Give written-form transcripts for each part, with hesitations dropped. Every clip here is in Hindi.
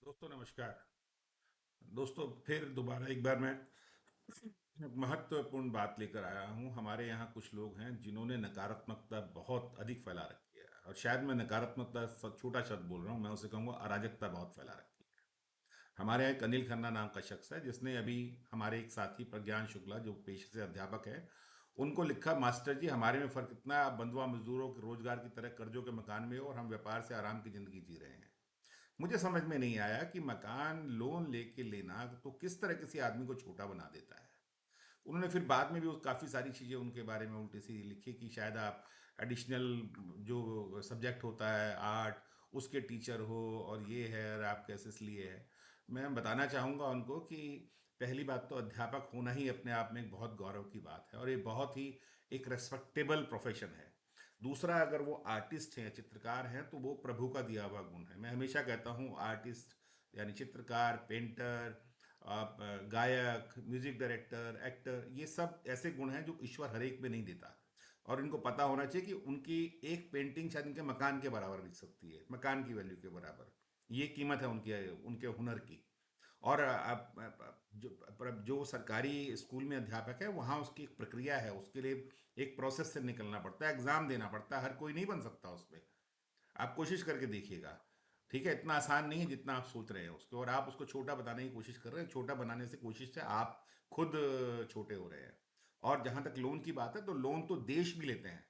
दोस्तों नमस्कार। दोस्तों फिर दोबारा एक बार मैं एक महत्वपूर्ण बात लेकर आया हूँ। हमारे यहाँ कुछ लोग हैं जिन्होंने नकारात्मकता बहुत अधिक फैला रखी है, और शायद मैं नकारात्मकता छोटा शब्द बोल रहा हूँ, मैं उसे कहूँगा अराजकता बहुत फैला रखी है। हमारे यहाँ एक अनिल खन्ना नाम का शख्स है जिसने अभी हमारे एक साथी प्रज्ञान शुक्ला जो पेशे से अध्यापक है उनको लिखा, मास्टर जी हमारे में फर्क इतना है, आप बंधुआ मजदूरों के रोजगार की तरह कर्जों के मकान में हो और हम व्यापार से आराम की जिंदगी जी रहे हैं। मुझे समझ में नहीं आया कि मकान लोन लेके लेना तो किस तरह किसी आदमी को छोटा बना देता है। उन्होंने फिर बाद में भी काफ़ी सारी चीज़ें उनके बारे में उल्टी सीधी लिखी कि शायद आप एडिशनल जो सब्जेक्ट होता है आर्ट उसके टीचर हो, और ये है और आप कैसे इसलिए है। मैं बताना चाहूँगा उनको कि पहली बात तो अध्यापक होना ही अपने आप में एक बहुत गौरव की बात है और ये बहुत ही एक रेस्पेक्टेबल प्रोफेशन है। दूसरा, अगर वो आर्टिस्ट हैं, चित्रकार हैं, तो वो प्रभु का दिया हुआ गुण है। मैं हमेशा कहता हूँ आर्टिस्ट यानी चित्रकार, पेंटर, आप गायक, म्यूजिक डायरेक्टर, एक्टर, ये सब ऐसे गुण हैं जो ईश्वर हर एक में नहीं देता। और इनको पता होना चाहिए कि उनकी एक पेंटिंग शायद इनके मकान के बराबर बिक सकती है, मकान की वैल्यू के बराबर। ये कीमत है उनके उनके हुनर की। और जो सरकारी स्कूल में अध्यापक है वहाँ उसकी एक प्रक्रिया है, उसके लिए एक प्रोसेस से निकलना पड़ता है, एग्जाम देना पड़ता है, हर कोई नहीं बन सकता उसमें। आप कोशिश करके देखिएगा। ठीक है, इतना आसान नहीं है जितना आप सोच रहे हैं उसको, और आप उसको छोटा बनाने की कोशिश कर रहे हैं। छोटा बनाने से कोशिश से आप खुद छोटे हो रहे हैं। और जहां तक लोन की बात है, तो लोन तो देश भी लेते हैं।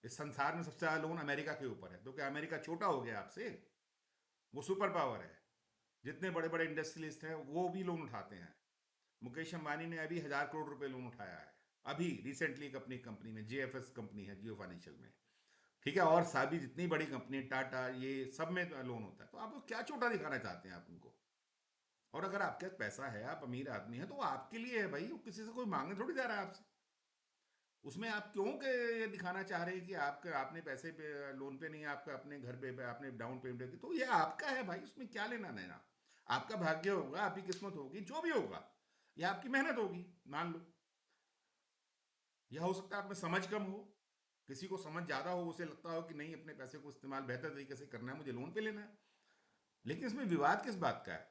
इस संसार में सबसे ज्यादा लोन अमेरिका के ऊपर है, तो क्या अमेरिका छोटा हो गया आपसे? वो सुपर पावर है। जितने बड़े बड़े इंडस्ट्रियलिस्ट हैं वो भी लोन उठाते हैं। मुकेश अंबानी ने अभी 1,000 करोड़ रुपए लोन उठाया है, अभी रिसेंटली एक अपनी कंपनी में, जेएफएस कंपनी है, जियो फाइनेंशियल में। ठीक है, और सारी जितनी बड़ी कंपनी, टाटा, ये सब में लोन होता है। तो आप क्या छोटा दिखाना चाहते हैं आप उनको? और अगर आपके पास पैसा है, आप अमीर आदमी है, तो वो आपके लिए है भाई, वो किसी से कोई मांगने थोड़ी जा रहा है आपसे। उसमें आप क्यों के ये दिखाना चाह रहे हैं कि आपके आपने पैसे पे लोन पे नहीं, आपका अपने घर पे आपने डाउन पेमेंट की, तो ये आपका है भाई, उसमें क्या लेना देना। आपका भाग्य होगा, आपकी किस्मत होगी, जो भी होगा, या आपकी मेहनत होगी, मान लो। यह हो सकता है आप में समझ कम हो, किसी को समझ ज़्यादा हो, उसे लगता हो कि नहीं अपने पैसे को इस्तेमाल बेहतर तरीके से करना है, मुझे लोन पे लेना है। लेकिन इसमें विवाद किस बात का है?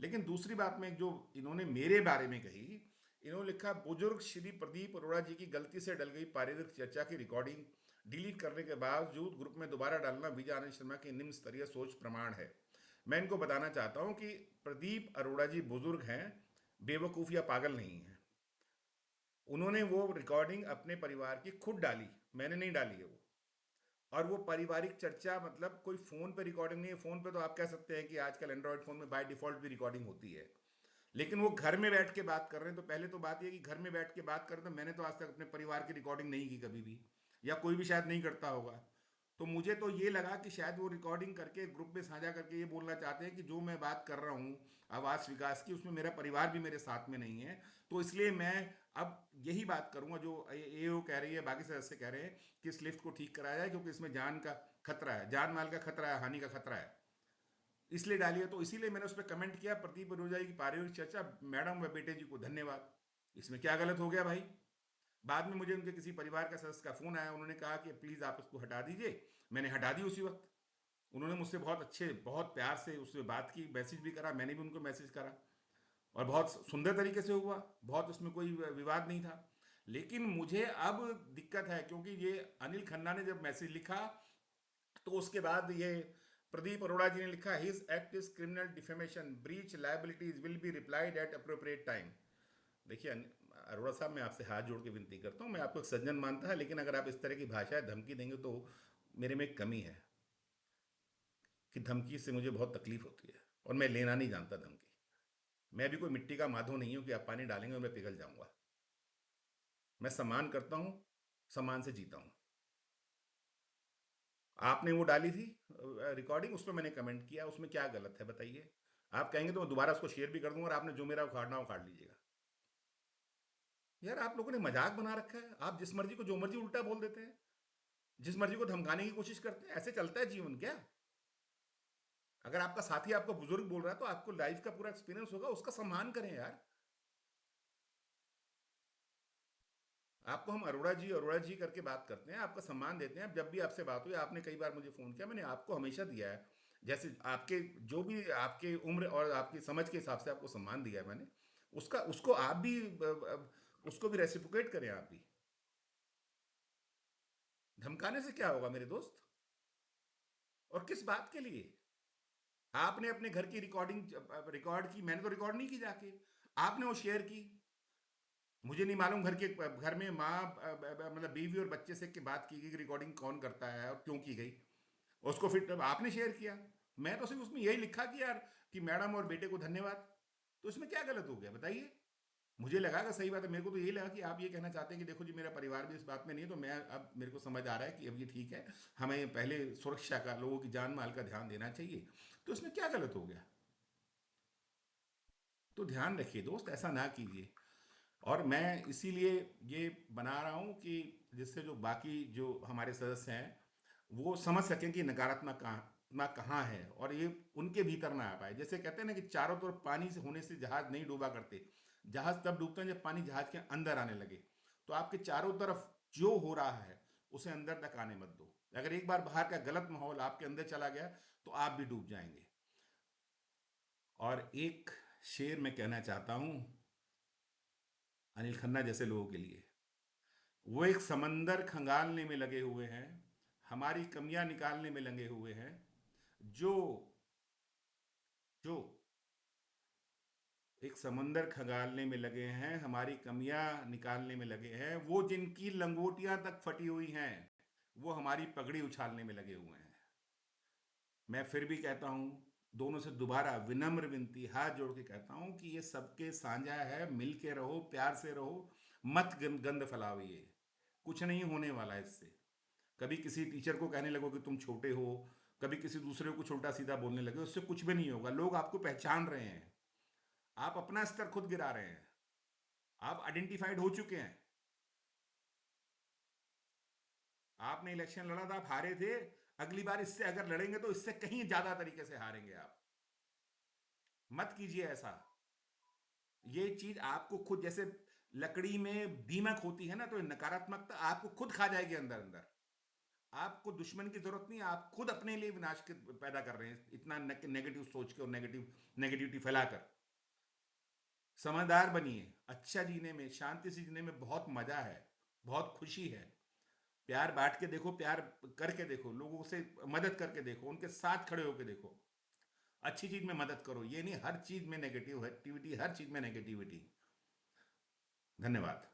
लेकिन दूसरी बात में जो इन्होंने मेरे बारे में कही, इन्होंने लिखा, बुजुर्ग श्री प्रदीप अरोड़ा जी की गलती से डल गई पारिवारिक चर्चा की रिकॉर्डिंग डिलीट करने के बावजूद ग्रुप में दोबारा डालना विजय आनंद शर्मा की निम्न स्तरीय सोच प्रमाण है। मैं इनको बताना चाहता हूं कि प्रदीप अरोड़ा जी बुजुर्ग हैं, बेवकूफ़ या पागल नहीं हैं। उन्होंने वो रिकॉर्डिंग अपने परिवार की खुद डाली, मैंने नहीं डाली है वो। और वो पारिवारिक चर्चा मतलब कोई फ़ोन पे रिकॉर्डिंग नहीं है। फ़ोन पे तो आप कह सकते हैं कि आजकल एंड्रॉयड फ़ोन में बाय डिफ़ॉल्ट भी रिकॉर्डिंग होती है। लेकिन वो घर में बैठ के बात कर रहे हैं, तो पहले तो बात ये है कि घर में बैठ के बात करें, तो मैंने तो आज तक अपने परिवार की रिकॉर्डिंग नहीं की कभी भी, या कोई भी शायद नहीं करता होगा। तो मुझे तो ये लगा कि शायद वो रिकॉर्डिंग करके ग्रुप में साझा करके ये बोलना चाहते हैं कि जो मैं बात कर रहा हूँ आवास विकास की, उसमें मेरा परिवार भी मेरे साथ में नहीं है। तो इसलिए मैं अब यही बात करूंगा जो एओ कह रही है, बाकी सदस्य कह रहे हैं कि इस लिफ्ट को ठीक कराया जाए, क्योंकि इसमें जान का खतरा है, जान माल का खतरा है, हानि का खतरा है, इसलिए डालिए। तो इसीलिए मैंने उस पर कमेंट किया, प्रदीप रोजाई की पारिवारिक चर्चा, मैडम व बेटे जी को धन्यवाद। इसमें क्या गलत हो गया भाई? बाद में मुझे उनके किसी परिवार का सदस्य का फोन आया, उन्होंने कहा कि प्लीज आप उसको हटा दीजिए। मैंने हटा दी उसी वक्त। उन्होंने मुझसे बहुत अच्छे, बहुत प्यार से उससे बात की, मैसेज भी करा, मैंने भी उनको मैसेज करा, और बहुत सुंदर तरीके से हुआ। बहुत उसमें कोई विवाद नहीं था। लेकिन मुझे अब दिक्कत है, क्योंकि ये अनिल खन्ना ने जब मैसेज लिखा, तो उसके बाद ये प्रदीप अरोड़ा जी ने लिखा, his act is criminal defamation breach liabilities will be replied eight appropriate time. देखिए अरोड़ा साहब, मैं आपसे हाथ जोड़ के विनती करता हूँ, मैं आपको एक सज्जन मानता है, लेकिन अगर आप इस तरह की भाषा धमकी देंगे तो मेरे में एक कमी है कि धमकी से मुझे बहुत तकलीफ होती है, और मैं लेना नहीं जानता धमकी। मैं भी कोई मिट्टी का माधो नहीं हूं कि आप पानी डालेंगे और मैं पिघल जाऊंगा। मैं सम्मान करता हूं, सम्मान से जीता हूं। आपने वो डाली थी रिकॉर्डिंग, उस पर मैंने कमेंट किया, उसमें क्या गलत है बताइए? आप कहेंगे तो मैं दोबारा उसको शेयर भी कर दूंगा, और आपने जो मेरा उखाड़ना उखाड़ लीजिएगा। यार आप लोगों ने मजाक बना रखा है, आप जिस मर्जी को जो मर्जी उल्टा बोल देते हैं, जिस मर्जी को धमकाने की कोशिश करते हैं। ऐसे चलता है जीवन क्या? अगर आपका साथी आपको बुजुर्ग बोल रहा है, तो आपको लाइफ का पूरा एक्सपीरियंस होगा, उसका सम्मान करें यार। आपको हम अरोड़ा जी करके बात करते हैं, आपका सम्मान देते हैं। जब भी आपसे बात हुई, आपने कई बार मुझे फ़ोन किया, मैंने आपको हमेशा दिया है। जैसे आपके, जो भी आपके उम्र और आपकी समझ के हिसाब से आपको सम्मान दिया है मैंने, उसका उसको आप भी उसको भी रेसिप्रोकेट करें आप भी। धमकाने से क्या होगा मेरे दोस्त? और किस बात के लिए? आपने अपने घर की रिकॉर्डिंग रिकॉर्ड की, मैंने तो रिकॉर्ड नहीं की जाके, आपने वो शेयर की। मुझे नहीं मालूम घर के घर में माँ मतलब बीवी और बच्चे से की बात की गई, रिकॉर्डिंग कौन करता है और क्यों की गई, उसको फिर तब आपने शेयर किया। मैं तो सिर्फ उसमें यही लिखा कि यार कि मैडम और बेटे को धन्यवाद। तो इसमें क्या गलत हो गया बताइए? मुझे लगा कि सही बात है, मेरे को तो यही लगा कि आप ये कहना चाहते हैं कि देखो जी मेरा परिवार भी इस बात में नहीं है, तो मैं अब मेरे को समझ आ रहा है कि अब ये ठीक है, हमें पहले सुरक्षा का, लोगों की जान माल का ध्यान देना चाहिए। तो इसमें क्या गलत हो गया? तो ध्यान रखिए दोस्त, ऐसा ना कीजिए। और मैं इसीलिए ये बना रहा हूँ कि जिससे जो बाकी जो हमारे सदस्य हैं वो समझ सकें कि नकारात्मक कहाँ है, और ये उनके भीतर ना आ पाए। जैसे कहते हैं ना कि चारों तरफ पानी से होने से जहाज नहीं डूबा करते, जहाज तब डूबते हैं जब पानी जहाज के अंदर आने लगे। तो आपके चारों तरफ जो हो रहा है उसे अंदर तक आने मत दो। अगर एक बार बाहर का गलत माहौल आपके अंदर चला गया तो आप भी डूब जाएंगे। और एक शेर मैं कहना चाहता हूँ अनिल खन्ना जैसे लोगों के लिए। वो एक समंदर खंगालने में लगे हुए हैं, हमारी कमियां निकालने में लगे हुए हैं। जो जो एक समंदर खंगालने में लगे हैं, हमारी कमियां निकालने में लगे हैं, वो जिनकी लंगोटियां तक फटी हुई हैं वो हमारी पगड़ी उछालने में लगे हुए हैं। मैं फिर भी कहता हूं, दोनों से दोबारा विनम्र विनती हाथ जोड़ के कहता हूं कि ये सबके साझा है, मिल के रहो, प्यार से रहो, मत गंद फैलाइए। कुछ नहीं होने वाला है इससे। कभी किसी टीचर को कहने लगो कि तुम छोटे हो, कभी किसी दूसरे को छोटा सीधा बोलने लगे, उससे कुछ भी नहीं होगा। लोग आपको पहचान रहे हैं, आप अपना स्तर खुद गिरा रहे हैं, आप आइडेंटिफाइड हो चुके हैं। आपने इलेक्शन लड़ा था, आप हारे थे। अगली बार इससे अगर लड़ेंगे तो इससे कहीं ज्यादा तरीके से हारेंगे आप। मत कीजिए ऐसा। ये चीज आपको खुद, जैसे लकड़ी में दीमक होती है ना, तो नकारात्मकता आपको खुद खा जाएगी अंदर अंदर। आपको दुश्मन की जरूरत नहीं, आप खुद अपने लिए विनाश पैदा कर रहे हैं इतना नेगेटिव सोच के और नेगेटिविटी फैलाकर। समझदार बनिए। अच्छा जीने में, शांति से जीने में बहुत मजा है, बहुत खुशी है। प्यार बांट के देखो, प्यार करके देखो, लोगों से मदद करके देखो, उनके साथ खड़े होकर देखो। अच्छी चीज में मदद करो, ये नहीं हर चीज में नेगेटिव एक्टिविटी, हर चीज में नेगेटिविटी। धन्यवाद।